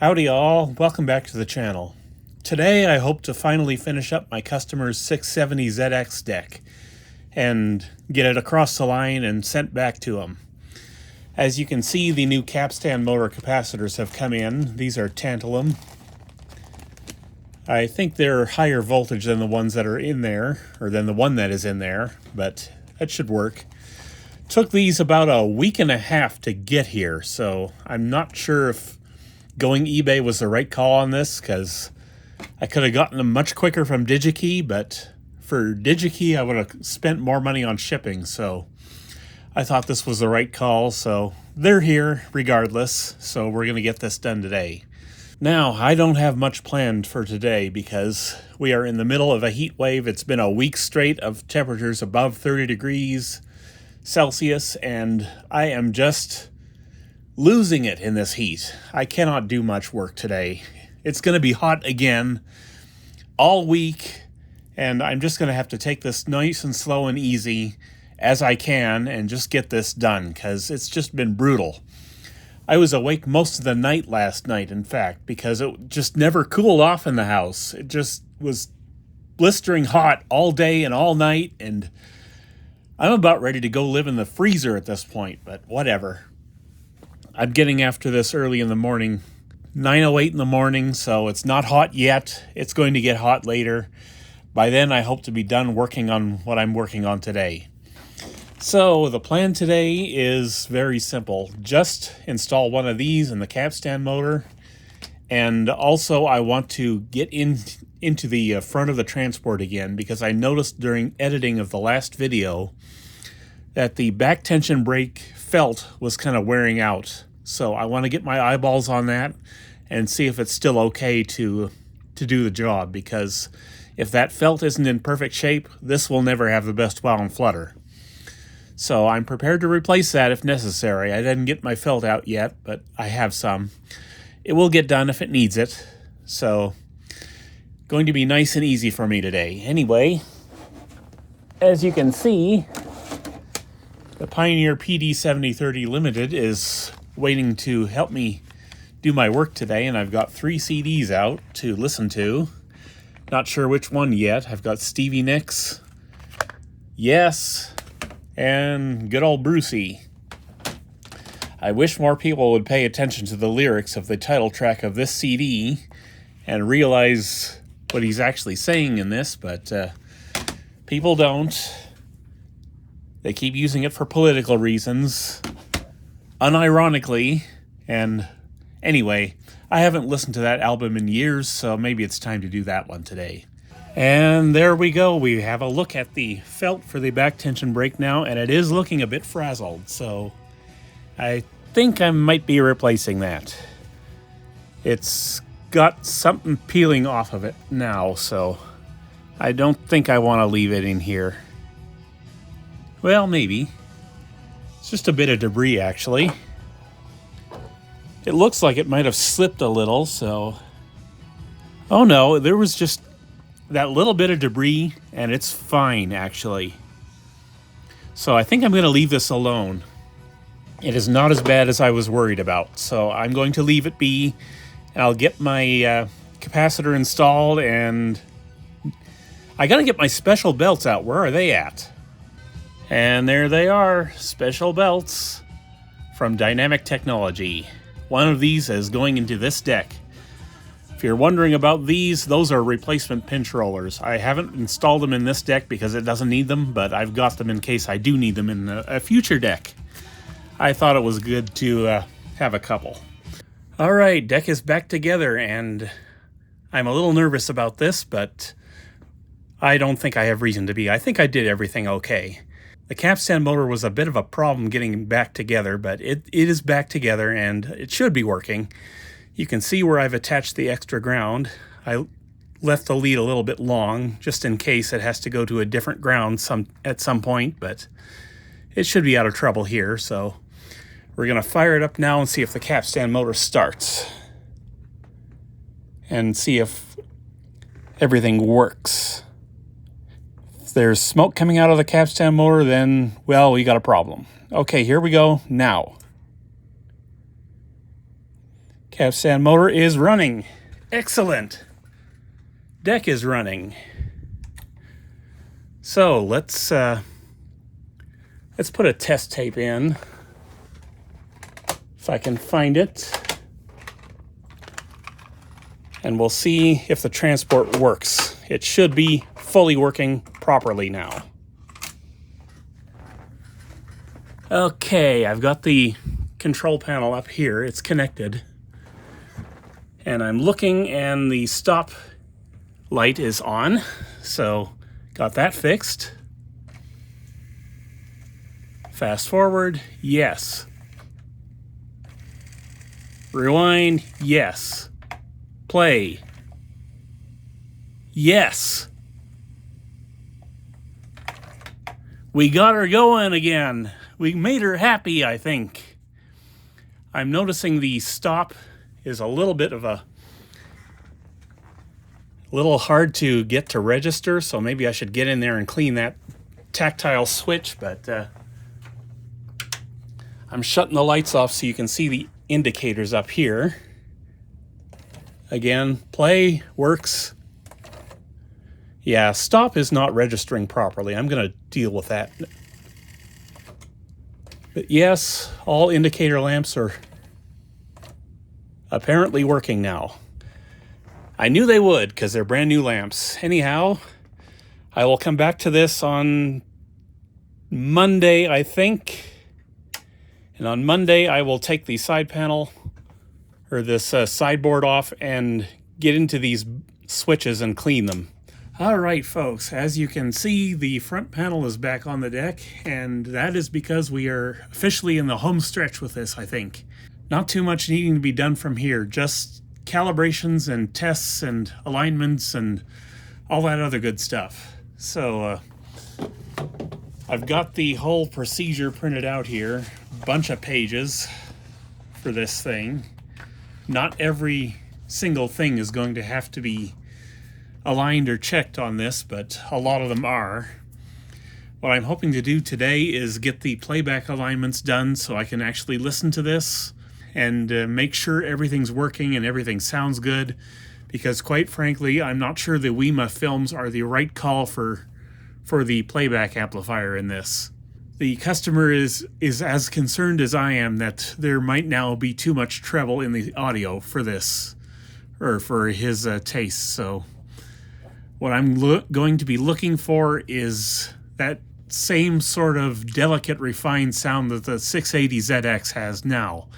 Howdy all, welcome back to the channel. Today I hope to finally finish up my customer's 670ZX deck and get it across the line and sent back to him. As you can see, the new Capstan motor capacitors have come in. These are tantalum. I think they're higher voltage than the ones that are in there, or than the one that is in there, but that should work. Took these about a week and a half to get here, so I'm not sure if going eBay was the right call on this, because I could have gotten them much quicker from DigiKey, but for DigiKey I would have spent more money on shipping, so I thought this was the right call. So they're here regardless, so we're going to get this done today. Now, I don't have much planned for today because we are in the middle of a heat wave. It's been a week straight of temperatures above 30 degrees Celsius, and I am just losing it in this heat. I cannot do much work today. It's going to be hot again all week, and I'm just going to have to take this nice and slow and easy as I can and just get this done, because it's just been brutal. I was awake most of the night last night, in fact, because it just never cooled off in the house. It just was blistering hot all day and all night, and I'm about ready to go live in the freezer at this point, but whatever. I'm getting after this early in the morning, 9:08 in the morning, so it's not hot yet. It's going to get hot later. By then, I hope to be done working on what I'm working on today. So the plan today is very simple. Just install one of these in the Capstan motor, and also I want to get into the front of the transport again, because I noticed during editing of the last video that the backtension brake felt was kind of wearing out. So I want to get my eyeballs on that and see if it's still okay to do the job, because if that felt isn't in perfect shape, this will never have the best wound flutter. So I'm prepared to replace that if necessary. I didn't get my felt out yet, but I have some. It will get done if it needs it. So going to be nice and easy for me today. Anyway, as you can see, the Pioneer PD7030 Limited is waiting to help me do my work today, and I've got 3 CDs out to listen to. Not sure which one yet. I've got Stevie Nicks, Yes, and good old Brucey. I wish more people would pay attention to the lyrics of the title track of this CD and realize what he's actually saying in this, but people don't. They keep using it for political reasons, unironically, and anyway, I haven't listened to that album in years, so maybe it's time to do that one today. And there we go. We have a look at the felt for the backtension brake now, and it is looking a bit frazzled, so I think I might be replacing that. It's got something peeling off of it now, so I don't think I want to leave it in here. Well, maybe. It's just a bit of debris, actually. It looks like it might have slipped a little, so... Oh no, there was just that little bit of debris, and it's fine, actually. So I think I'm going to leave this alone. It is not as bad as I was worried about, so I'm going to leave it be, and I'll get my capacitor installed, and I got to get my special belts out. Where are they at? And there they are, special belts from Dynamic Technology. One of these is going into this deck. If you're wondering about these, those are replacement pinch rollers. I haven't installed them in this deck because it doesn't need them, but I've got them in case I do need them in a future deck. I thought it was good to have a couple. Alright, deck is back together, and I'm a little nervous about this, but I don't think I have reason to be. I think I did everything okay. The Capstan motor was a bit of a problem getting back together, but it is back together and it should be working. You can see where I've attached the extra ground. I left the lead a little bit long just in case it has to go to a different ground at some point, but it should be out of trouble here. So we're going to fire it up now and see if the Capstan motor starts and see if everything works. If there's smoke coming out of the Capstan motor, then, well, we got a problem. Okay, here we go now. Capstan motor is running. Excellent. Deck is running. So let's put a test tape in, if I can find it, and we'll see if the transport works. It should be fully working properly now. Okay, I've got the control panel up here. It's connected. And I'm looking and the stop light is on. So got that fixed. Fast forward, yes. Rewind, yes. Play, yes. We got her going again. We made her happy, I think. I'm noticing the stop is a little bit of a little hard to get to register, so maybe I should get in there and clean that tactile switch, but I'm shutting the lights off so you can see the indicators up here. Again, play, works. Yeah, stop is not registering properly. I'm going to deal with that. But yes, all indicator lamps are apparently working now. I knew they would because they're brand new lamps. Anyhow, I will come back to this on Monday, I think. And on Monday, I will take the side panel or this sideboard off and get into these switches and clean them. All right, folks, as you can see, the front panel is back on the deck, and that is because we are officially in the home stretch with this, I think. Not too much needing to be done from here, just calibrations and tests and alignments and all that other good stuff. So I've got the whole procedure printed out here, bunch of pages for this thing. Not every single thing is going to have to be aligned or checked on this, but a lot of them are. What I'm hoping to do today is get the playback alignments done so I can actually listen to this and make sure everything's working and everything sounds good, because quite frankly, I'm not sure the WEMA films are the right call for the playback amplifier in this. The customer is as concerned as I am that there might now be too much treble in the audio for this, or for his taste. So what I'm going to be looking for is that same sort of delicate, refined sound that the 670ZX has now.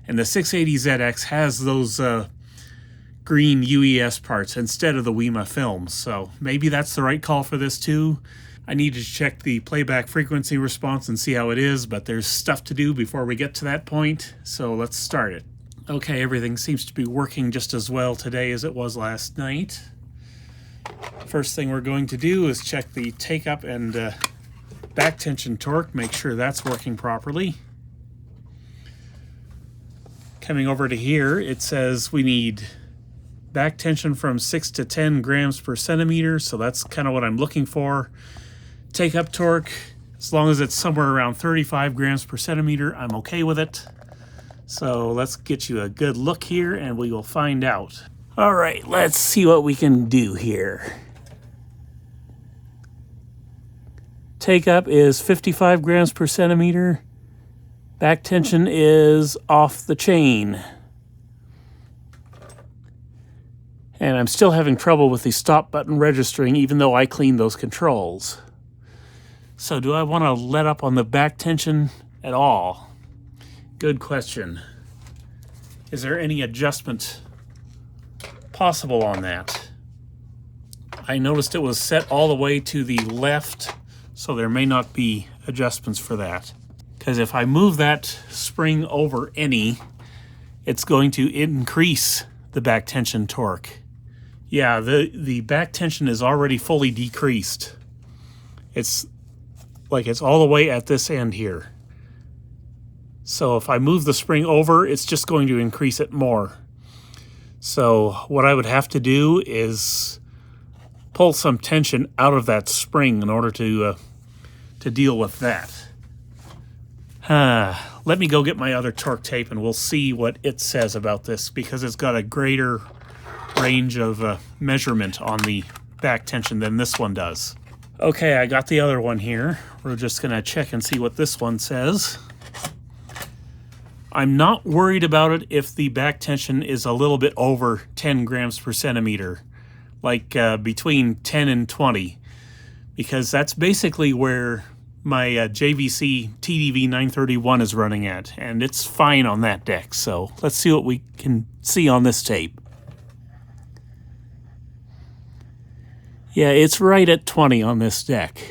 And the 670ZX has those green UES parts instead of the WEMA films. So maybe that's the right call for this too. I need to check the playback frequency response and see how it is, but there's stuff to do before we get to that point, so let's start it. Okay, everything seems to be working just as well today as it was last night. First thing we're going to do is check the take-up and back tension torque, make sure that's working properly. Coming over to here, it says we need back tension from 6 to 10 grams per centimeter, so that's kind of what I'm looking for. Take-up torque, as long as it's somewhere around 35 grams per centimeter, I'm okay with it. So let's get you a good look here and we will find out. All right, let's see what we can do here. Take-up is 55 grams per centimeter. Back tension is off the chain. And I'm still having trouble with the stop button registering even though I cleaned those controls. So do I want to let up on the back tension at all? Good question. Is there any adjustment possible on that? I noticed it was set all the way to the left, so there may not be adjustments for that. Because if I move that spring over any, it's going to increase the back tension torque. Yeah, the back tension is already fully decreased. It's like it's all the way at this end here. So if I move the spring over, it's just going to increase it more. So what I would have to do is pull some tension out of that spring in order to deal with that. let me go get my other torque tape and we'll see what it says about this, because it's got a greater range of measurement on the back tension than this one does. Okay, I got the other one here. We're just going to check and see what this one says. I'm not worried about it if the back tension is a little bit over 10 grams per centimeter, like between 10 and 20, because that's basically where my JVC TDV 931 is running at, and it's fine on that deck. So let's see what we can see on this tape. Yeah, it's right at 20 on this deck.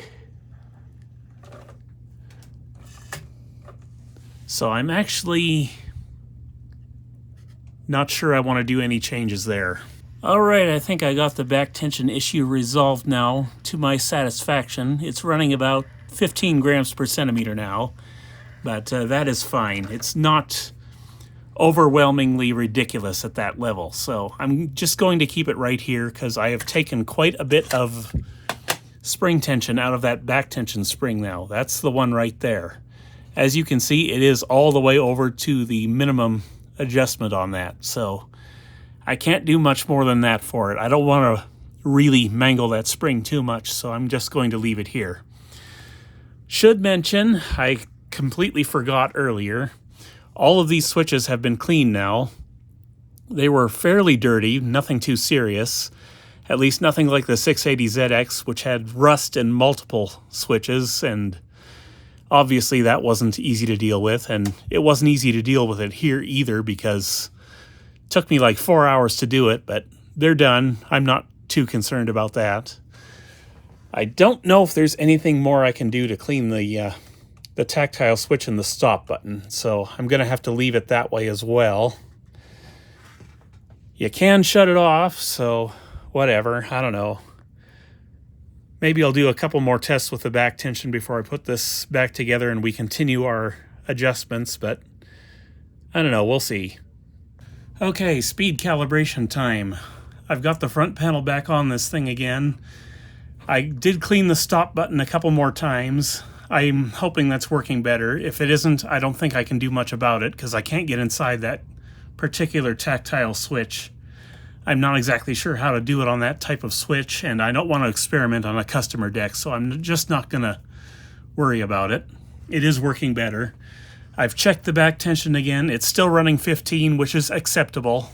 So I'm actually not sure I want to do any changes there. All right, I think I got the back tension issue resolved now to my satisfaction. It's running about 15 grams per centimeter now, but that is fine. It's not overwhelmingly ridiculous at that level. So I'm just going to keep it right here because I have taken quite a bit of spring tension out of that back tension spring now. That's the one right there. As you can see, it is all the way over to the minimum adjustment on that. So I can't do much more than that for it. I don't want to really mangle that spring too much, so I'm just going to leave it here. Should mention, I completely forgot earlier, all of these switches have been cleaned now. They were fairly dirty, nothing too serious. At least nothing like the 670ZX, which had rust in multiple switches, and obviously that wasn't easy to deal with, and it wasn't easy to deal with it here either because it took me like 4 hours to do it, but they're done. I'm not too concerned about that. I don't know if there's anything more I can do to clean the tactile switch and the stop button, so I'm going to have to leave it that way as well. You can shut it off, so whatever, I don't know. Maybe I'll do a couple more tests with the back tension before I put this back together and we continue our adjustments, but I don't know, we'll see. Okay, speed calibration time. I've got the front panel back on this thing again. I did clean the stop button a couple more times. I'm hoping that's working better. If it isn't, I don't think I can do much about it because I can't get inside that particular tactile switch. I'm not exactly sure how to do it on that type of switch, and I don't want to experiment on a customer deck, so I'm just not going to worry about it. It is working better. I've checked the back tension again. It's still running 15, which is acceptable.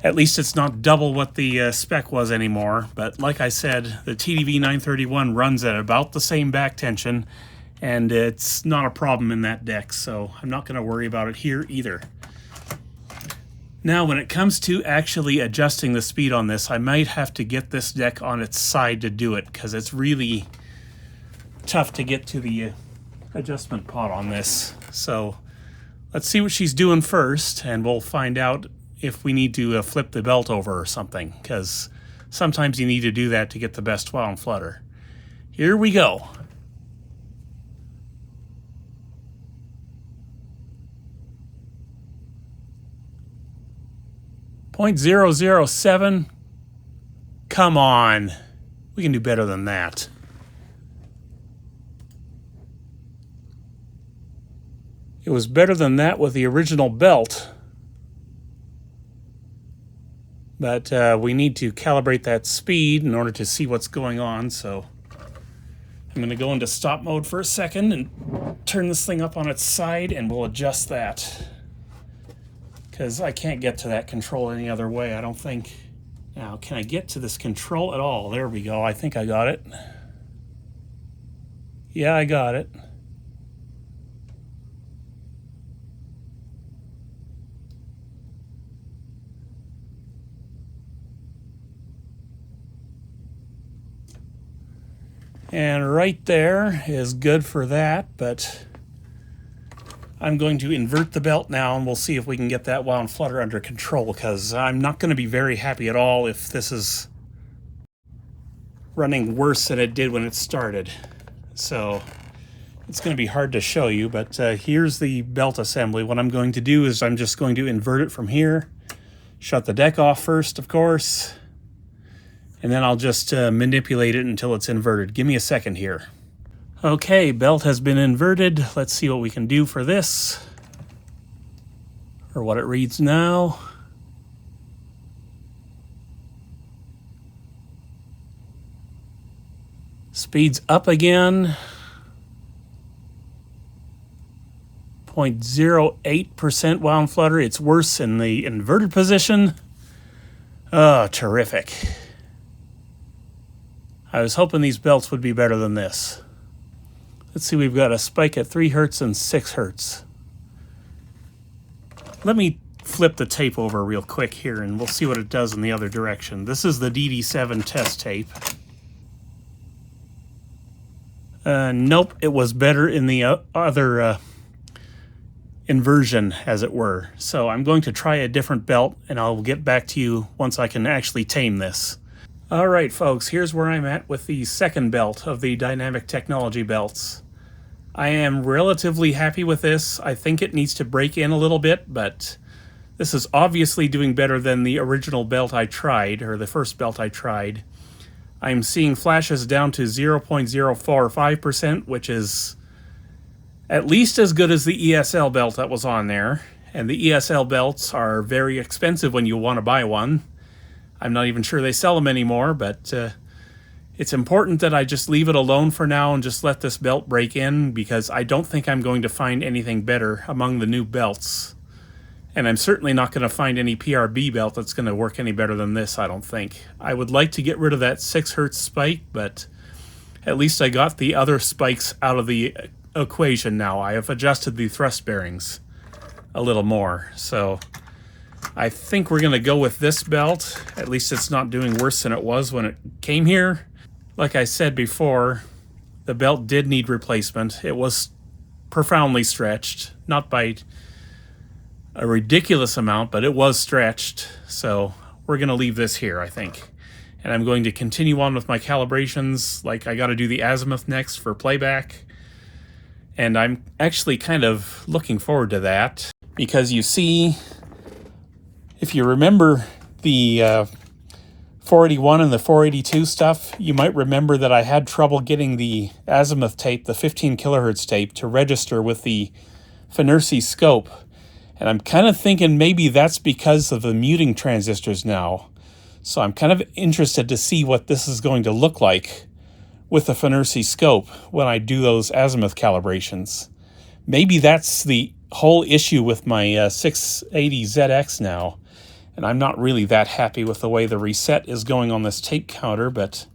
At least it's not double what the spec was anymore. But like I said, the TDV 931 runs at about the same back tension, and it's not a problem in that deck, so I'm not going to worry about it here either. Now, when it comes to actually adjusting the speed on this, I might have to get this deck on its side to do it, because it's really tough to get to the adjustment pot on this. So let's see what she's doing first, and we'll find out if we need to flip the belt over or something, because sometimes you need to do that to get the best wow and flutter. Here we go. .007. Come on. We can do better than that. It was better than that with the original belt. But we need to calibrate that speed in order to see what's going on, so I'm going to go into stop mode for a second and turn this thing up on its side, and we'll adjust that. Because I can't get to that control any other way, I don't think. Now, can I get to this control at all? There we go. I think I got it. Yeah, I got it. And right there is good for that, but I'm going to invert the belt now, and we'll see if we can get that wow and flutter under control, because I'm not going to be very happy at all if this is running worse than it did when it started. So it's going to be hard to show you, but here's the belt assembly. What I'm going to do is I'm just going to invert it from here, shut the deck off first, of course, and then I'll just manipulate it until it's inverted. Give me a second here. Okay, belt has been inverted. Let's see what we can do for this. or what it reads now. Speed's up again. 0.08% wound flutter. It's worse in the inverted position. Oh, terrific. I was hoping these belts would be better than this. Let's see, we've got a spike at 3 Hertz and 6 Hertz. Let me flip the tape over real quick here and we'll see what it does in the other direction. This is the DD7 test tape. Nope, it was better in the other inversion, as it were. So I'm going to try a different belt and I'll get back to you once I can actually tame this. Alright folks, here's where I'm at with the second belt of the Dynamic Technology belts. I am relatively happy with this. I think it needs to break in a little bit, but this is obviously doing better than the original belt I tried, or the first belt I tried. I'm seeing flashes down to 0.045%, which is at least as good as the ESL belt that was on there. And the ESL belts are very expensive when you want to buy one. I'm not even sure they sell them anymore, but it's important that I just leave it alone for now and just let this belt break in, because I don't think I'm going to find anything better among the new belts. And I'm certainly not going to find any PRB belt that's going to work any better than this, I don't think. I would like to get rid of that 6 Hertz spike, but at least I got the other spikes out of the equation now. I have adjusted the thrust bearings a little more, so I think we're going to go with this belt. At least it's not doing worse than it was when it came here. Like I said before, the belt did need replacement. It was profoundly stretched, not by a ridiculous amount, but it was stretched. So we're going to leave this here, I think. And I'm going to continue on with my calibrations. Like, I got to do the Azimuth next for playback. And I'm actually kind of looking forward to that, because you see, if you remember the 481 and the 482 stuff, you might remember that I had trouble getting the Azimuth tape, the 15 kilohertz tape, to register with the Finersi scope. And I'm kind of thinking maybe that's because of the muting transistors now. So I'm kind of interested to see what this is going to look like with the Finersi scope when I do those Azimuth calibrations. Maybe that's the whole issue with my 670ZX now. And I'm not really that happy with the way the reset is going on this tape counter, but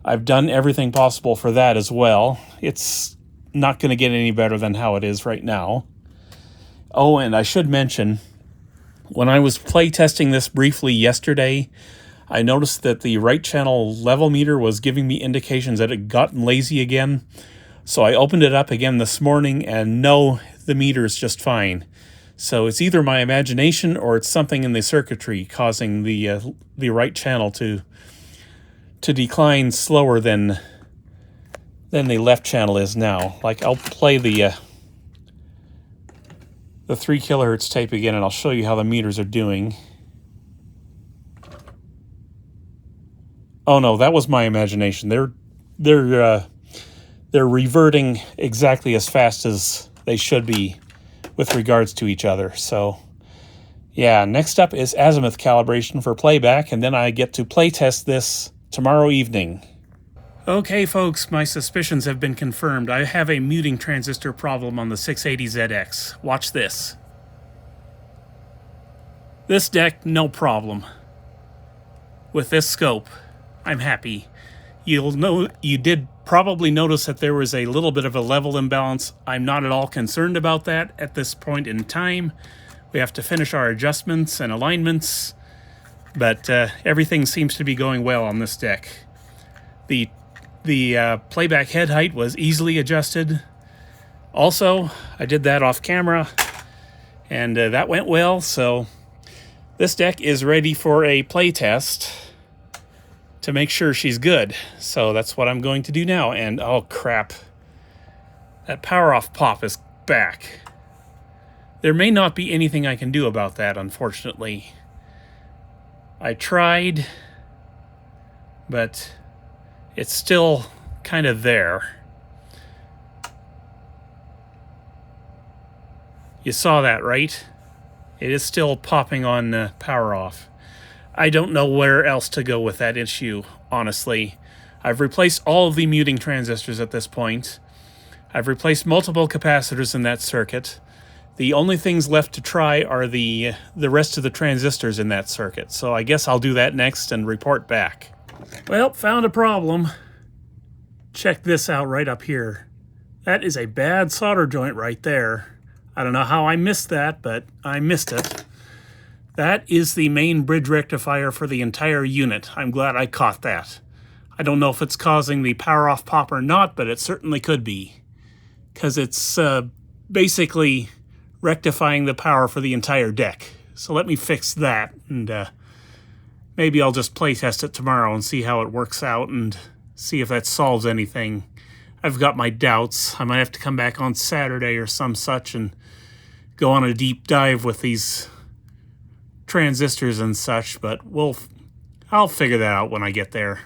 I've done everything possible for that as well. It's not going to get any better than how it is right now. Oh, and I should mention, when I was play testing this briefly yesterday, I noticed that the right channel level meter was giving me indications that it had gotten lazy again. So I opened it up again this morning, and no, the meter is just fine. So it's either my imagination or it's something in the circuitry causing the right channel to decline slower than the left channel is now. Like, I'll play the 3 kilohertz tape again, and I'll show you how the meters are doing. Oh no, that was my imagination. They're reverting exactly as fast as they should be with regards to each other. So yeah, next up is Azimuth calibration for playback, and then I get to play test this tomorrow evening. Okay folks, my suspicions have been confirmed. I have a muting transistor problem on the 670ZX. Watch this. This deck, no problem. With this scope, I'm happy. You did probably notice that there was a little bit of a level imbalance. I'm not at all concerned about that at this point in time. We have to finish our adjustments and alignments, but everything seems to be going well on this deck. The playback head height was easily adjusted. Also, I did that off camera, and that went well, so this deck is ready for a play test to make sure she's good. So that's what I'm going to do now. And oh crap, that power off pop is back. There may not be anything I can do about that, unfortunately. I tried, but it's still kind of there. You saw that, right? It is still popping on power off. I don't know where else to go with that issue, honestly. I've replaced all of the muting transistors at this point. I've replaced multiple capacitors in that circuit. The only things left to try are the rest of the transistors in that circuit. So I guess I'll do that next and report back. Well, found a problem. Check this out right up here. That is a bad solder joint right there. I don't know how I missed that, but I missed it. That is the main bridge rectifier for the entire unit. I'm glad I caught that. I don't know if it's causing the power off pop or not, but it certainly could be. Because it's basically rectifying the power for the entire deck. So let me fix that, and maybe I'll just play test it tomorrow and see how it works out and see if that solves anything. I've got my doubts. I might have to come back on Saturday or some such and go on a deep dive with these transistors and such, but I'll figure that out when I get there.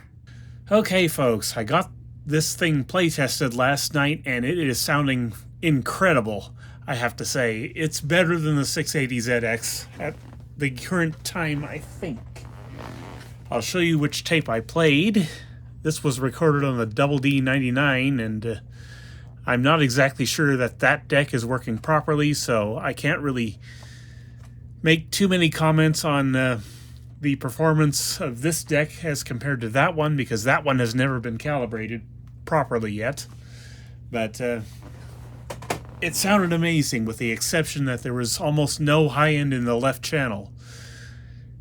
Okay, folks, I got this thing play tested last night, and it is sounding incredible, I have to say. It's better than the 670ZX at the current time, I think. I'll show you which tape I played. This was recorded on the Double D99, and I'm not exactly sure that that deck is working properly, so I can't really make too many comments on the performance of this deck as compared to that one, because that one has never been calibrated properly yet. But it sounded amazing, with the exception that there was almost no high end in the left channel,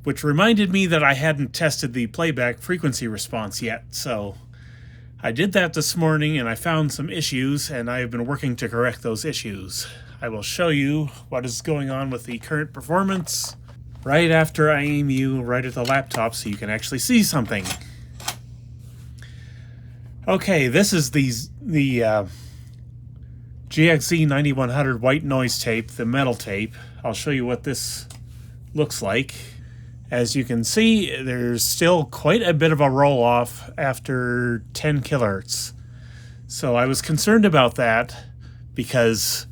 which reminded me that I hadn't tested the playback frequency response yet. So I did that this morning, and I found some issues, and I have been working to correct those issues. I will show you what is going on with the current performance right after I aim you right at the laptop so you can actually see something. Okay, this is the GXZ 9100 white noise tape, the metal tape. I'll show you what this looks like. As you can see, there's still quite a bit of a roll-off after 10 kilohertz. So I was concerned about that because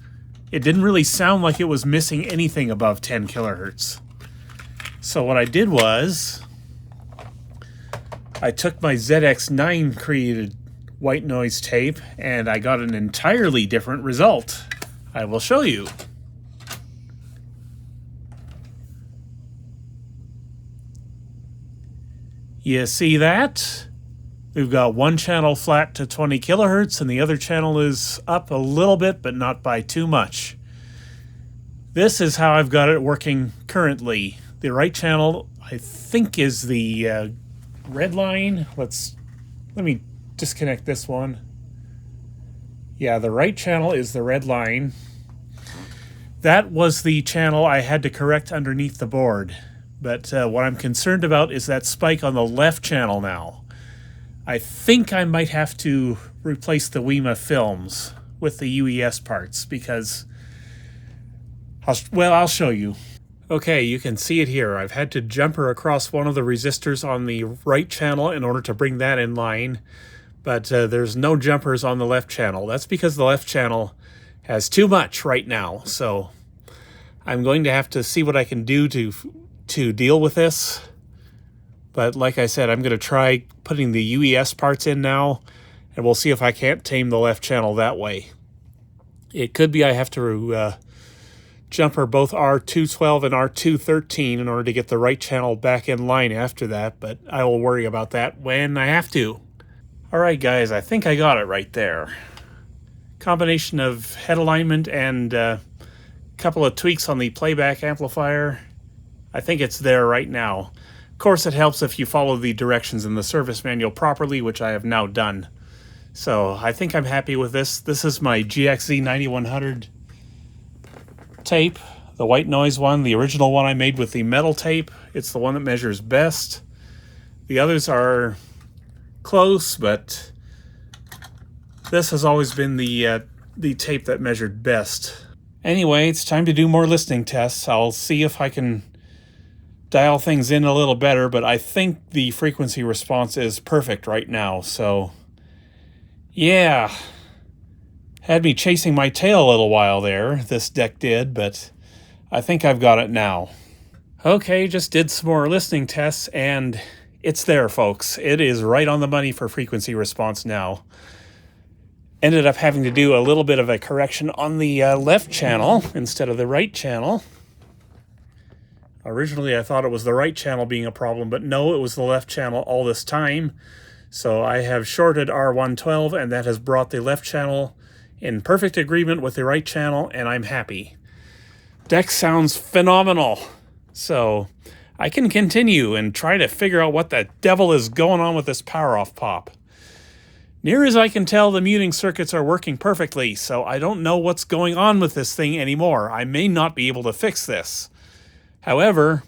it didn't really sound like it was missing anything above 10 kilohertz. So what I did was I took my ZX9 created white noise tape and I got an entirely different result. I will show you. You see that? We've got one channel flat to 20 kilohertz and the other channel is up a little bit, but not by too much. This is how I've got it working currently. The right channel, I think, is the red line. Let me disconnect this one. Yeah, the right channel is the red line. That was the channel I had to correct underneath the board. But what I'm concerned about is that spike on the left channel now. I think I might have to replace the WEMA films with the UES parts because, I'll show you. Okay, you can see it here. I've had to jumper across one of the resistors on the right channel in order to bring that in line, but there's no jumpers on the left channel. That's because the left channel has too much right now, so I'm going to have to see what I can do to deal with this. But like I said, I'm going to try putting the UES parts in now, and we'll see if I can't tame the left channel that way. It could be I have to jumper both R212 and R213 in order to get the right channel back in line after that, but I will worry about that when I have to. Alright guys, I think I got it right there. Combination of head alignment and a couple of tweaks on the playback amplifier. I think it's there right now. Of course, it helps if you follow the directions in the service manual properly, which I have now done. So I think I'm happy with this. This is my GXZ 9100 tape, the white noise one, the original one I made with the metal tape. It's the one that measures best. The others are close, but this has always been the tape that measured best. Anyway, it's time to do more listening tests. I'll see if I can dial things in a little better, but I think the frequency response is perfect right now, so yeah. Had me chasing my tail a little while there, this deck did, but I think I've got it now. Okay, just did some more listening tests, and it's there, folks. It is right on the money for frequency response now. Ended up having to do a little bit of a correction on the left channel instead of the right channel. Originally, I thought it was the right channel being a problem, but no, it was the left channel all this time. So I have shorted R112, and that has brought the left channel in perfect agreement with the right channel, and I'm happy. Deck sounds phenomenal. So I can continue and try to figure out what the devil is going on with this power off pop. Near as I can tell, the muting circuits are working perfectly, so I don't know what's going on with this thing anymore. I may not be able to fix this. However,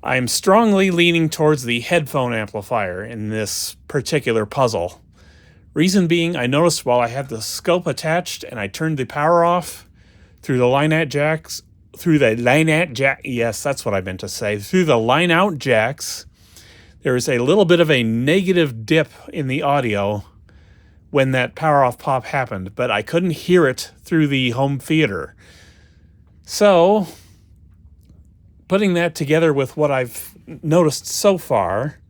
I'm strongly leaning towards the headphone amplifier in this particular puzzle. Reason being, I noticed while I had the scope attached and I turned the power off through the line out jacks, through the line out jacks, there is a little bit of a negative dip in the audio when that power off pop happened, but I couldn't hear it through the home theater. So, putting that together with what I've noticed so far,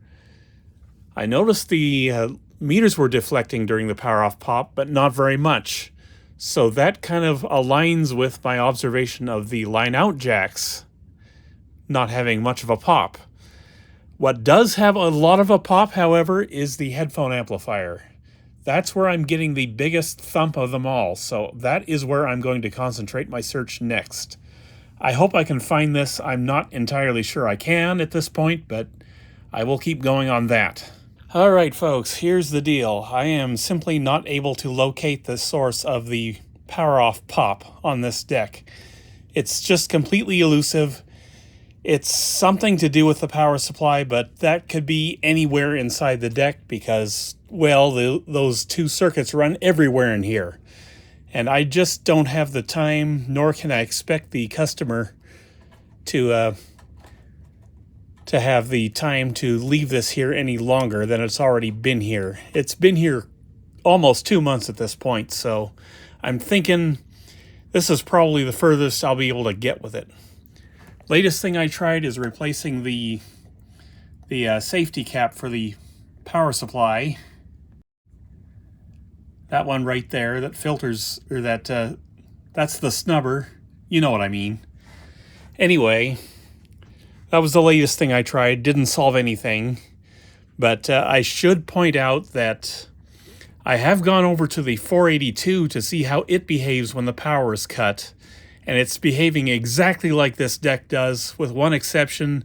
I noticed the meters were deflecting during the power off pop, but not very much. So that kind of aligns with my observation of the line out jacks not having much of a pop. What does have a lot of a pop, however, is the headphone amplifier. That's where I'm getting the biggest thump of them all, so that is where I'm going to concentrate my search next. I hope I can find this. I'm not entirely sure I can at this point, but I will keep going on that. Alright folks, here's the deal. I am simply not able to locate the source of the power off pop on this deck. It's just completely elusive. It's something to do with the power supply, but that could be anywhere inside the deck because, well, those two circuits run everywhere in here. And I just don't have the time, nor can I expect the customer to have the time to leave this here any longer than it's already been here. It's been here almost 2 months at this point, so I'm thinking this is probably the furthest I'll be able to get with it. Latest thing I tried is replacing the safety cap for the power supply. That one right there, that filters, or that's the snubber. You know what I mean. Anyway, that was the latest thing I tried. Didn't solve anything. But I should point out that I have gone over to the 482 to see how it behaves when the power is cut. And it's behaving exactly like this deck does, with one exception.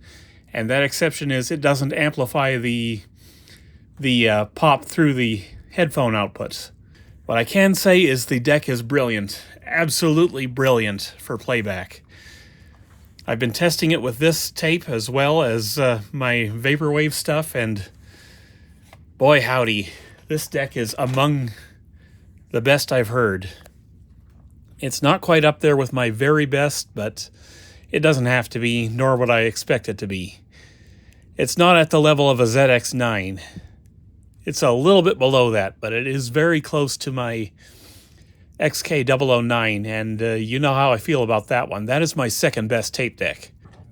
And that exception is it doesn't amplify the pop through the headphone outputs. What I can say is the deck is brilliant. Absolutely brilliant for playback. I've been testing it with this tape as well as my Vaporwave stuff, and boy howdy, this deck is among the best I've heard. It's not quite up there with my very best, but it doesn't have to be, nor would I expect it to be. It's not at the level of a ZX9. It's a little bit below that, but it is very close to my XK009, and you know how I feel about that one. That is my second best tape deck.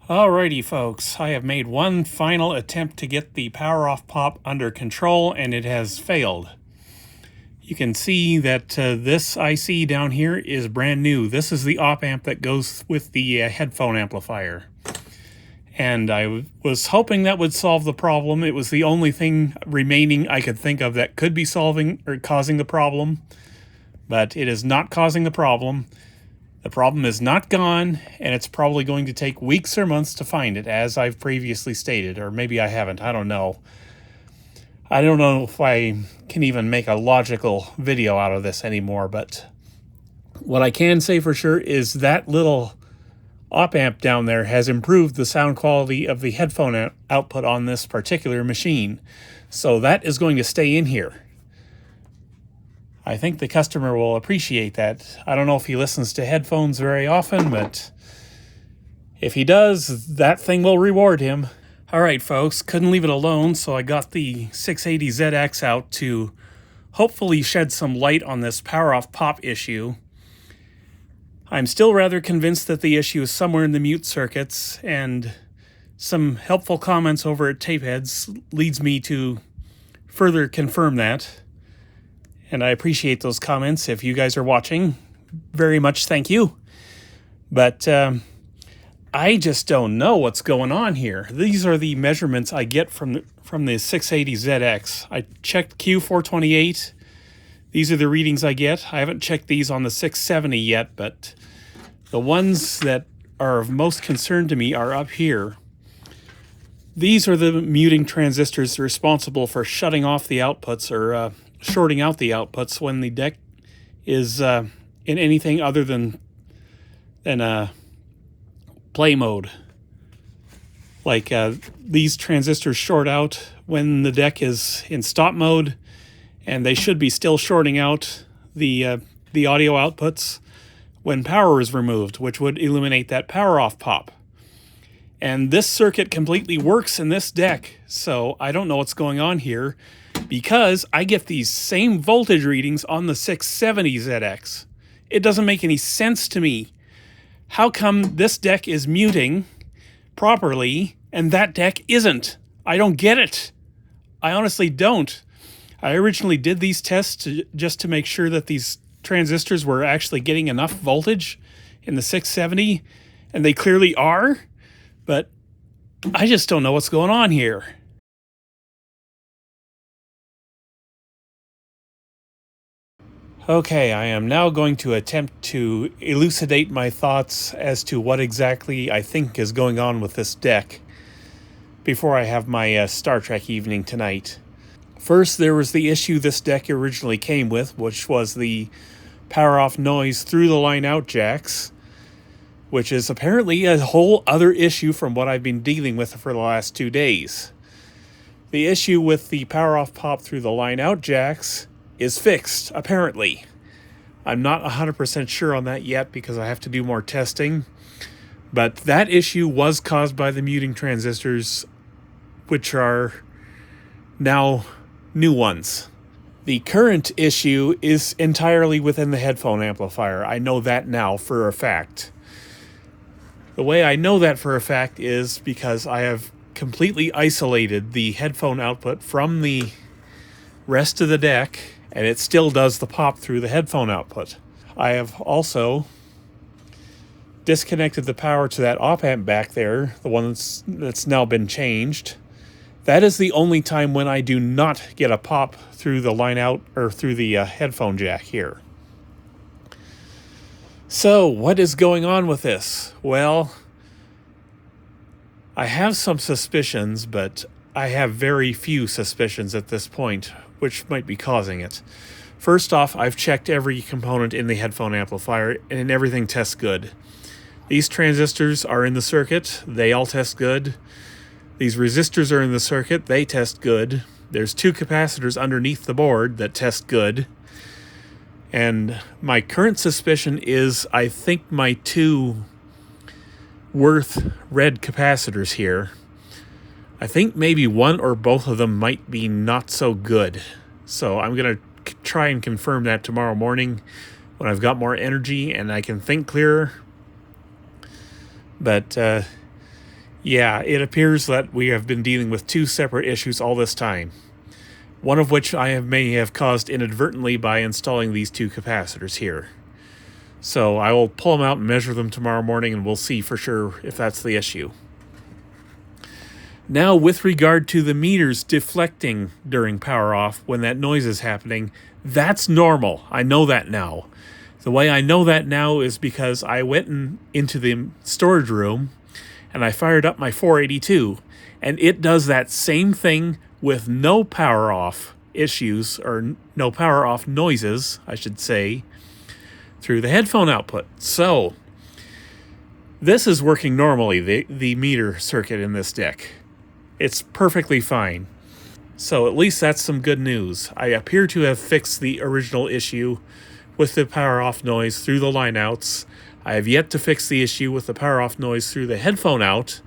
Alrighty folks, I have made one final attempt to get the power off pop under control, and it has failed. You can see that this IC down here is brand new. This is the op amp that goes with the headphone amplifier. And I was hoping that would solve the problem. It was the only thing remaining I could think of that could be solving or causing the problem. But it is not causing the problem. The problem is not gone, and it's probably going to take weeks or months to find it, as I've previously stated. Or maybe I haven't, I don't know. I don't know if I can even make a logical video out of this anymore, but what I can say for sure is that little op amp down there has improved the sound quality of the headphone output on this particular machine. So that is going to stay in here. I think the customer will appreciate that. I don't know if he listens to headphones very often, but if he does, that thing will reward him. Alright folks, couldn't leave it alone, so I got the 670ZX out to hopefully shed some light on this power off pop issue. I'm still rather convinced that the issue is somewhere in the mute circuits, and some helpful comments over at Tapeheads leads me to further confirm that. And I appreciate those comments. If you guys are watching, very much thank you. But I just don't know what's going on here. These are the measurements I get from the 670ZX. I checked Q428. These are the readings I get. I haven't checked these on the 670 yet, but the ones that are of most concern to me are up here. These are the muting transistors responsible for shutting off the outputs or shorting out the outputs when the deck is in anything other than play mode. Like these transistors short out when the deck is in stop mode, and they should be still shorting out the audio outputs when power is removed, which would eliminate that power off pop. And this circuit completely works in this deck, so I don't know what's going on here, because I get these same voltage readings on the 670ZX. It doesn't make any sense to me. How come this deck is muting properly and that deck isn't? I don't get it. I honestly don't. I originally did these tests just to make sure that these transistors were actually getting enough voltage in the 670, and they clearly are, but I just don't know what's going on here. Okay, I am now going to attempt to elucidate my thoughts as to what exactly I think is going on with this deck before I have my Star Trek evening tonight. First, there was the issue this deck originally came with, which was the power off noise through the line out jacks, which is apparently a whole other issue from what I've been dealing with for the last 2 days. The issue with the power off pop through the line out jacks is fixed, apparently. I'm not 100% sure on that yet because I have to do more testing, but that issue was caused by the muting transistors, which are now new ones. The current issue is entirely within the headphone amplifier. I know that now for a fact. The way I know that for a fact is because I have completely isolated the headphone output from the rest of the deck, and it still does the pop through the headphone output. I have also disconnected the power to that op amp back there, the one that's now been changed. That is the only time when I do not get a pop through the line out or through the headphone jack here. So, what is going on with this? Well, I have some suspicions, but I have very few suspicions at this point, which might be causing it. First off, I've checked every component in the headphone amplifier, and everything tests good. These transistors are in the circuit, they all test good. These resistors are in the circuit, they test good. There's 2 capacitors underneath the board that test good. And my current suspicion is I think my 2 worth red capacitors here, I think maybe one or both of them might be not so good. So I'm going to try and confirm that tomorrow morning when I've got more energy and I can think clearer. But yeah, it appears that we have been dealing with 2 separate issues all this time. One of which may have caused inadvertently by installing these 2 capacitors here. So I will pull them out and measure them tomorrow morning, and we'll see for sure if that's the issue. Now, with regard to the meters deflecting during power off when that noise is happening, that's normal. I know that now. The way I know that now is because I went into the storage room and I fired up my 482, and it does that same thing with no power off issues, or no power off noises, I should say, through the headphone output. So this is working normally, the meter circuit in this deck. It's perfectly fine. So at least that's some good news. I appear to have fixed the original issue with the power off noise through the line outs. I have yet to fix the issue with the power off noise through the headphone out.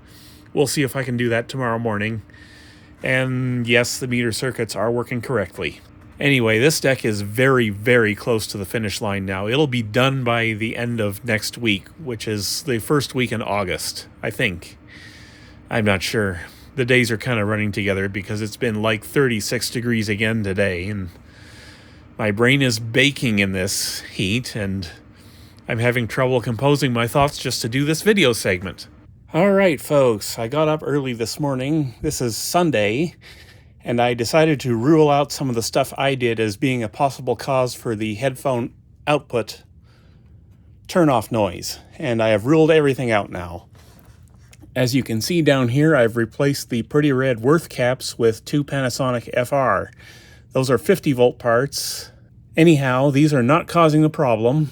We'll see if I can do that tomorrow morning. And yes, the meter circuits are working correctly. Anyway, this deck is very, very close to the finish line now. It'll be done by the end of next week, which is the first week in August, I think. I'm not sure. The days are kind of running together because it's been like 36 degrees again today, and my brain is baking in this heat, and I'm having trouble composing my thoughts just to do this video segment. All right, folks, I got up early this morning. This is Sunday, and I decided to rule out some of the stuff I did as being a possible cause for the headphone output turn-off noise, and I have ruled everything out now. As you can see down here, I've replaced the pretty red Worth caps with two Panasonic FR. Those are 50-volt parts. Anyhow, these are not causing the problem.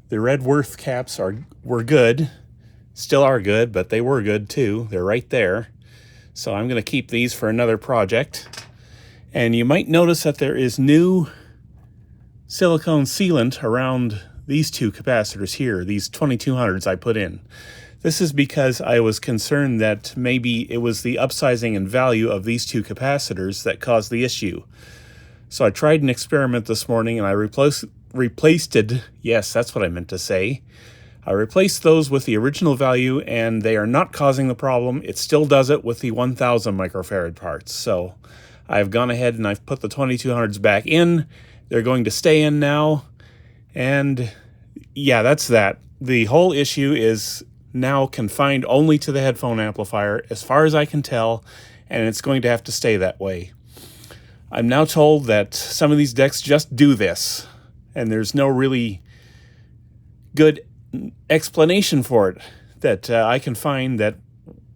The red Worth caps were good, still are good, but they were good too. They're right there. So I'm going to keep these for another project. And you might notice that there is new silicone sealant around these two capacitors here, these 2200s I put in. This is because I was concerned that maybe it was the upsizing in value of these two capacitors that caused the issue. So I tried an experiment this morning and I replaced it. Yes, that's what I meant to say. I replaced those with the original value, and they are not causing the problem. It still does it with the 1000 microfarad parts. So I've gone ahead and I've put the 2200s back in. They're going to stay in now. And yeah, that's that. The whole issue is now confined only to the headphone amplifier, as far as I can tell, and it's going to have to stay that way. I'm now told that some of these decks just do this, and there's no really good explanation for it that I can find that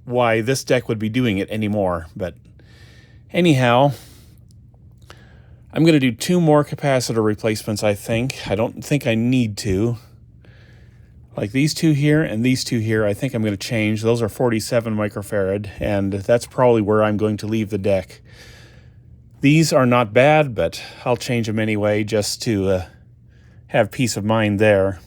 why this deck would be doing it anymore. But anyhow, I'm going to do two more capacitor replacements, I think. I don't think I need to. Like these two here and these two here, I think I'm going to change. Those are 47 microfarad, and that's probably where I'm going to leave the deck. These are not bad, but I'll change them anyway just to have peace of mind there.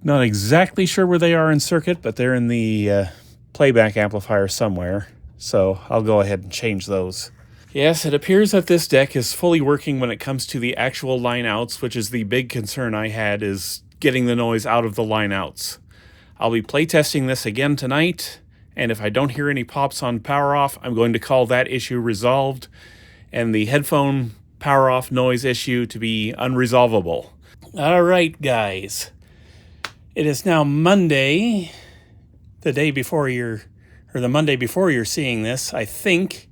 Not exactly sure where they are in circuit, but they're in the playback amplifier somewhere. So I'll go ahead and change those. Yes, it appears that this deck is fully working when it comes to the actual line outs, which is the big concern I had, is getting the noise out of the line outs. I'll be playtesting this again tonight, and if I don't hear any pops on power off, I'm going to call that issue resolved and the headphone power off noise issue to be unresolvable. All right, guys. It is now Monday, the Monday before you're seeing this, I think,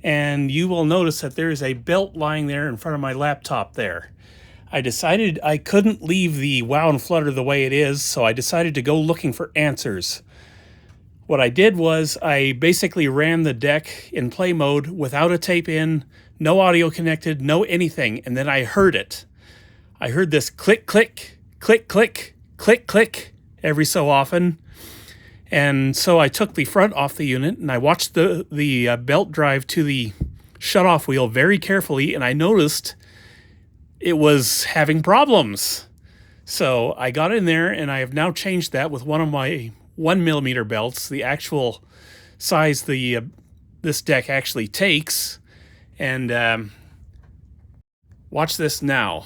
and you will notice that there is a belt lying there in front of my laptop there. I decided I couldn't leave the wow and flutter the way it is, so I decided to go looking for answers. What I did was I basically ran the deck in play mode without a tape in, no audio connected, no anything, and then I heard it. I heard this click, click, click, click, click, click every so often. And so I took the front off the unit and I watched the belt drive to the shutoff wheel very carefully, and I noticed it was having problems. So I got in there and I have now changed that with one of my 1mm belts, the actual size this deck actually takes. And watch this now.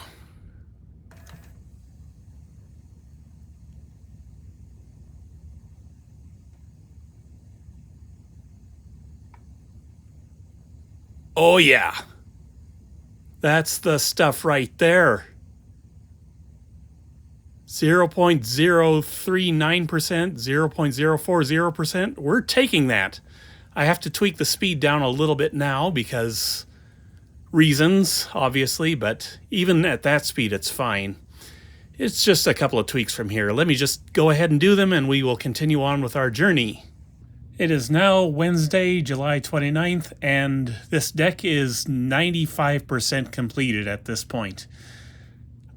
Oh yeah, that's the stuff right there. 0.039%, 0.040%. We're taking that. I have to tweak the speed down a little bit now because reasons, obviously, but even at that speed, it's fine. It's just a couple of tweaks from here. Let me just go ahead and do them and we will continue on with our journey. It is now Wednesday, July 29th, and this deck is 95% completed at this point.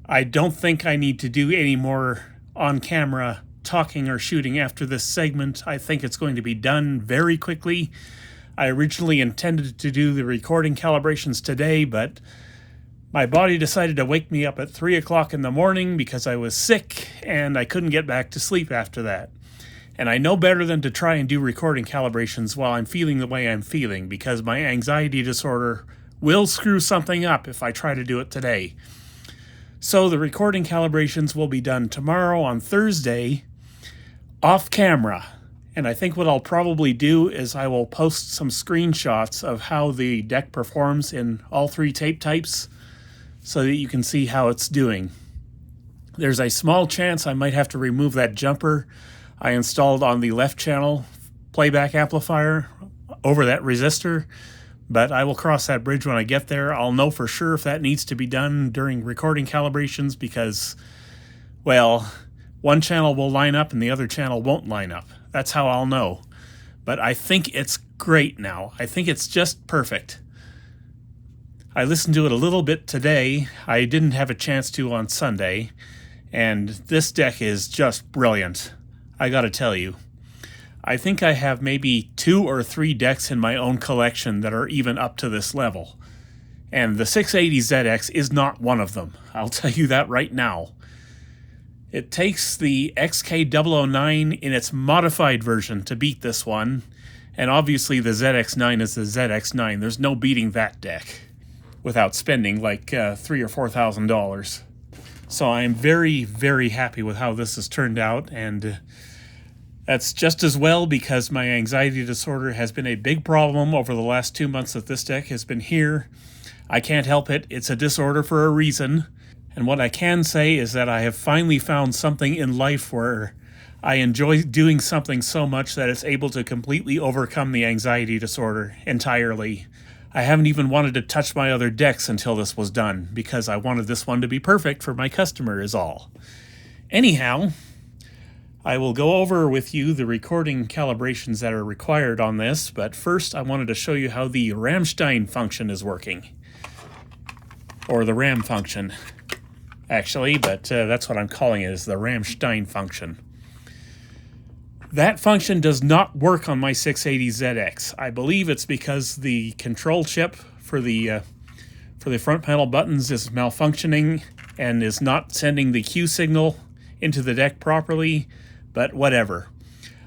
I don't think I need to do any more on-camera talking or shooting after this segment. I think it's going to be done very quickly. I originally intended to do the recording calibrations today, but my body decided to wake me up at 3 o'clock in the morning because I was sick and I couldn't get back to sleep after that. And I know better than to try and do recording calibrations while I'm feeling the way I'm feeling, because my anxiety disorder will screw something up if I try to do it today. So the recording calibrations will be done tomorrow on Thursday, off camera. And I think what I'll probably do is I will post some screenshots of how the deck performs in all three tape types so that you can see how it's doing. There's a small chance I might have to remove that jumper I installed on the left channel playback amplifier over that resistor, but I will cross that bridge when I get there. I'll know for sure if that needs to be done during recording calibrations because, well, one channel will line up and the other channel won't line up. That's how I'll know. But I think it's great now. I think it's just perfect. I listened to it a little bit today. I didn't have a chance to on Sunday. And this deck is just brilliant. I gotta tell you. I think I have maybe 2 or 3 decks in my own collection that are even up to this level. And the 670ZX is not one of them. I'll tell you that right now. It takes the XK009 in its modified version to beat this one. And obviously the ZX9 is the ZX9. There's no beating that deck without spending like $3,000 or $4,000. So I'm very, very happy with how this has turned out, and that's just as well because my anxiety disorder has been a big problem over the last 2 months that this deck has been here. I can't help it. It's a disorder for a reason. And what I can say is that I have finally found something in life where I enjoy doing something so much that it's able to completely overcome the anxiety disorder entirely. I haven't even wanted to touch my other decks until this was done, because I wanted this one to be perfect for my customer is all. Anyhow, I will go over with you the recording calibrations that are required on this, but first I wanted to show you how the Rammstein function is working. Or the RAM function, actually, but that's what I'm calling it, is the Rammstein function. That function does not work on my 670ZX. I believe it's because the control chip for the front panel buttons is malfunctioning and is not sending the Q signal into the deck properly, but whatever.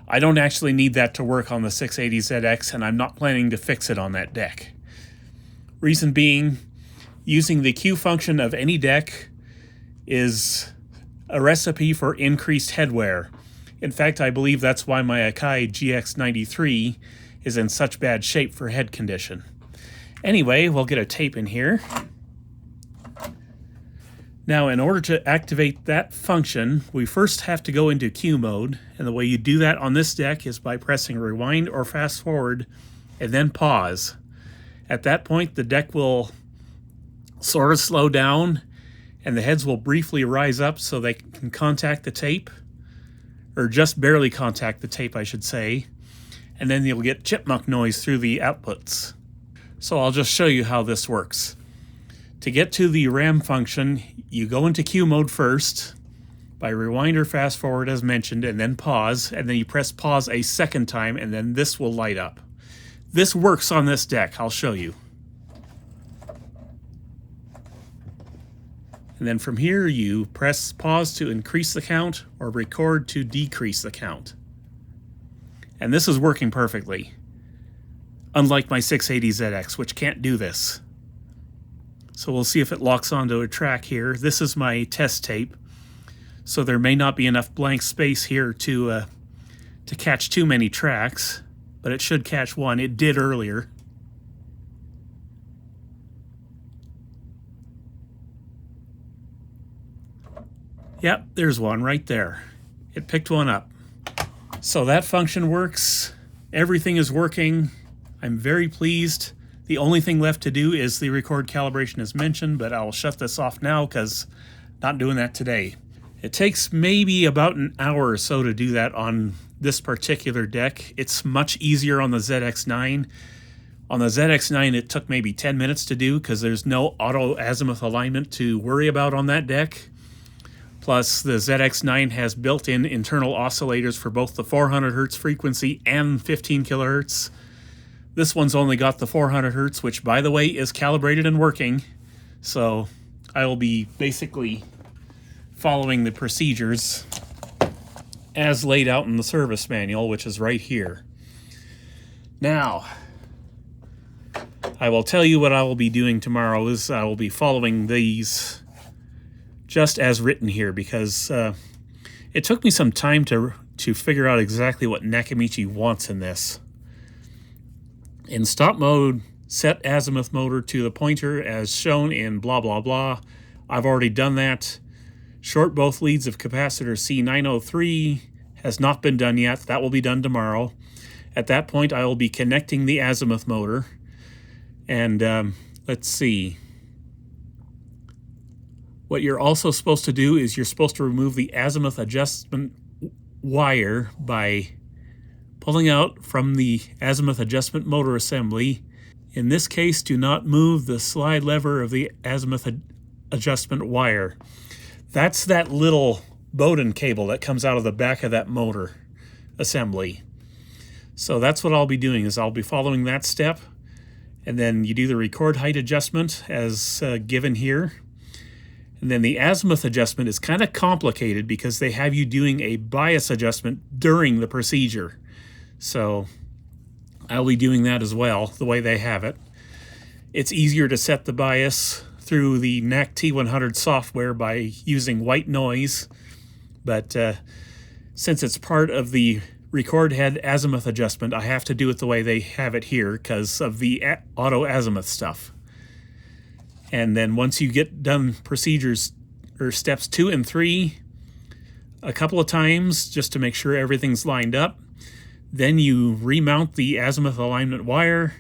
I don't actually need that to work on the 670ZX, and I'm not planning to fix it on that deck. Reason being, using the Q function of any deck is a recipe for increased head wear. In fact, I believe that's why my Akai GX93 is in such bad shape for head condition. Anyway, we'll get a tape in here. Now, in order to activate that function, we first have to go into Q mode, and the way you do that on this deck is by pressing rewind or fast forward, and then pause. At that point, the deck will sort of slow down, and the heads will briefly rise up so they can contact the tape. Or just barely contact the tape, I should say, and then you'll get chipmunk noise through the outputs. So I'll just show you how this works. To get to the RAM function, you go into Q mode first, by rewind or fast forward as mentioned, and then pause, and then you press pause a second time, and then this will light up. This works on this deck, I'll show you. And then from here, you press pause to increase the count or record to decrease the count. And this is working perfectly. Unlike my 670ZX, which can't do this. So we'll see if it locks onto a track here. This is my test tape. So there may not be enough blank space here to catch too many tracks, but it should catch one. It did earlier. Yep, there's one right there. It picked one up. So that function works. Everything is working. I'm very pleased. The only thing left to do is the record calibration as mentioned, but I'll shut this off now because I'm not doing that today. It takes maybe about an hour or so to do that on this particular deck. It's much easier on the ZX9. On the ZX9, it took maybe 10 minutes to do because there's no auto azimuth alignment to worry about on that deck. Plus, the ZX9 has built-in internal oscillators for both the 400 Hz frequency and 15 kHz. This one's only got the 400 Hz, which, by the way, is calibrated and working. So I will be basically following the procedures as laid out in the service manual, which is right here. Now, I will tell you what I will be doing tomorrow is I will be following these just as written here, because it took me some time to figure out exactly what Nakamichi wants in this. In stop mode, set azimuth motor to the pointer as shown in blah blah blah. I've already done that. Short both leads of capacitor C903 has not been done yet. That will be done tomorrow. At that point, I will be connecting the azimuth motor. And let's see. What you're also supposed to do is you're supposed to remove the azimuth adjustment wire by pulling out from the azimuth adjustment motor assembly. In this case, do not move the slide lever of the azimuth adjustment wire. That's that little Bowden cable that comes out of the back of that motor assembly. So that's what I'll be doing, is I'll be following that step. And then you do the record height adjustment as given here. And then the azimuth adjustment is kind of complicated because they have you doing a bias adjustment during the procedure. So I'll be doing that as well, the way they have it. It's easier to set the bias through the NAC T100 software by using white noise. But since it's part of the record head azimuth adjustment, I have to do it the way they have it here because of the auto azimuth stuff. And then once you get done procedures or steps 2 and 3 a couple of times just to make sure everything's lined up, then you remount the azimuth alignment wire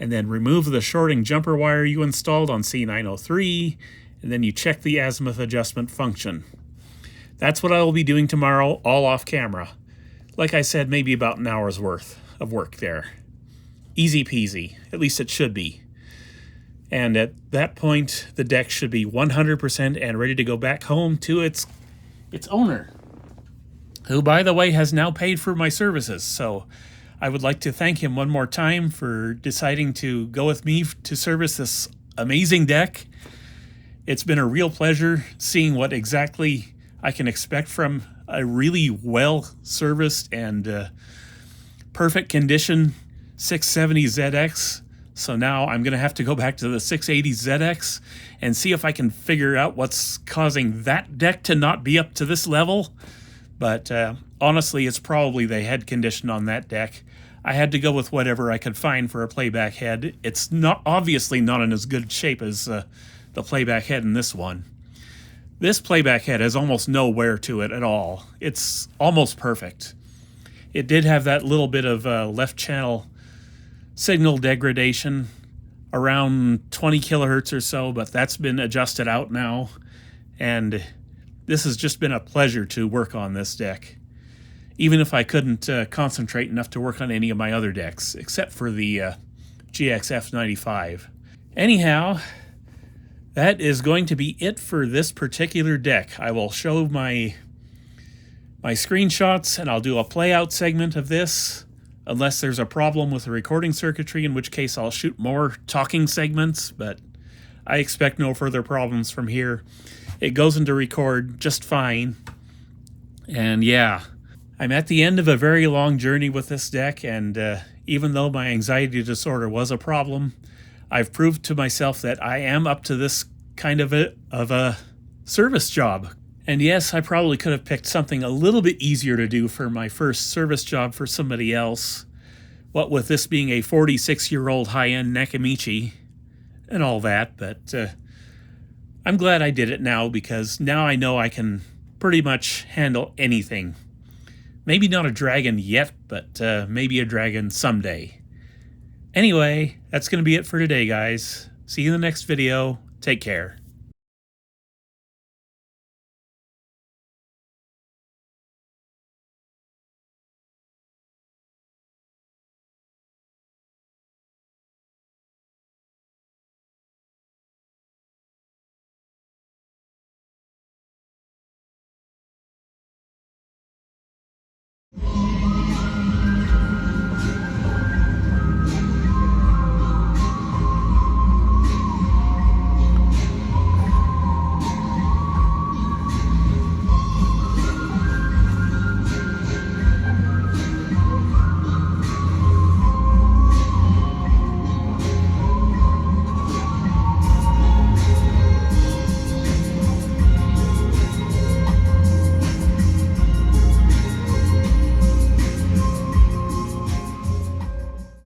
and then remove the shorting jumper wire you installed on C903, and then you check the azimuth adjustment function. That's what I will be doing tomorrow, all off camera. Like I said, maybe about an hour's worth of work there. Easy peasy, at least it should be. And at that point, the deck should be 100% and ready to go back home to its owner, who, by the way, has now paid for my services. So I would like to thank him one more time for deciding to go with me to service this amazing deck. It's been a real pleasure seeing what exactly I can expect from a really well-serviced and perfect condition 670ZX. So now I'm going to have to go back to the 680ZX and see if I can figure out what's causing that deck to not be up to this level. But honestly, it's probably the head condition on that deck. I had to go with whatever I could find for a playback head. It's not obviously not in as good shape as the playback head in this one. This playback head has almost no wear to it at all. It's almost perfect. It did have that little bit of left channel signal degradation around 20 kilohertz or so, but that's been adjusted out now. And this has just been a pleasure to work on this deck, even if I couldn't concentrate enough to work on any of my other decks, except for the GXF95. Anyhow, that is going to be it for this particular deck. I will show my screenshots and I'll do a playout segment of this, unless there's a problem with the recording circuitry, in which case I'll shoot more talking segments, but I expect no further problems from here. It goes into record just fine. And yeah, I'm at the end of a very long journey with this deck, and even though my anxiety disorder was a problem, I've proved to myself that I am up to this kind of a service job. And yes, I probably could have picked something a little bit easier to do for my first service job for somebody else. What with this being a 46-year-old high-end Nakamichi and all that, but I'm glad I did it now, because now I know I can pretty much handle anything. Maybe not a dragon yet, but maybe a dragon someday. Anyway, that's going to be it for today, guys. See you in the next video. Take care.